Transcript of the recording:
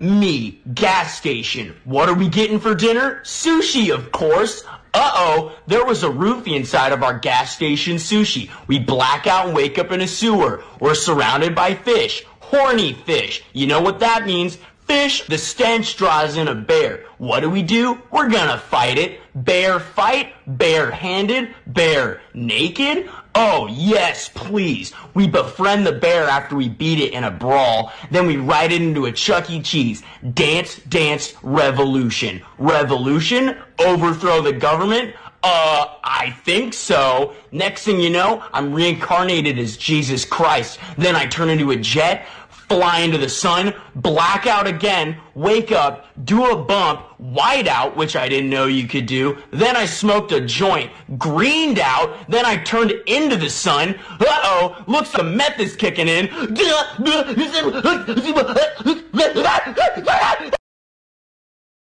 me, gas station. What are we getting for dinner? Sushi, of course. Uh-oh, there was a roofie inside of our gas station sushi. We black out and wake up in a sewer. We're surrounded by fish. Horny fish. You know what that means? Fish, the stench draws in a bear. What do? We're gonna fight it. Bear fight, bare-handed, bare naked? Oh, yes, please. We befriend the bear after we beat it in a brawl. Then we ride it into a Chuck E. Cheese. Dance, dance, revolution. Revolution? Overthrow the government? I think so. Next thing you know, I'm reincarnated as Jesus Christ. Then I turn into a jet, fly into the sun, black out again, wake up, do a bump, white out, which I didn't know you could do. Then I smoked a joint, greened out, then I turned into the sun. Uh-oh, looks like the meth is kicking in.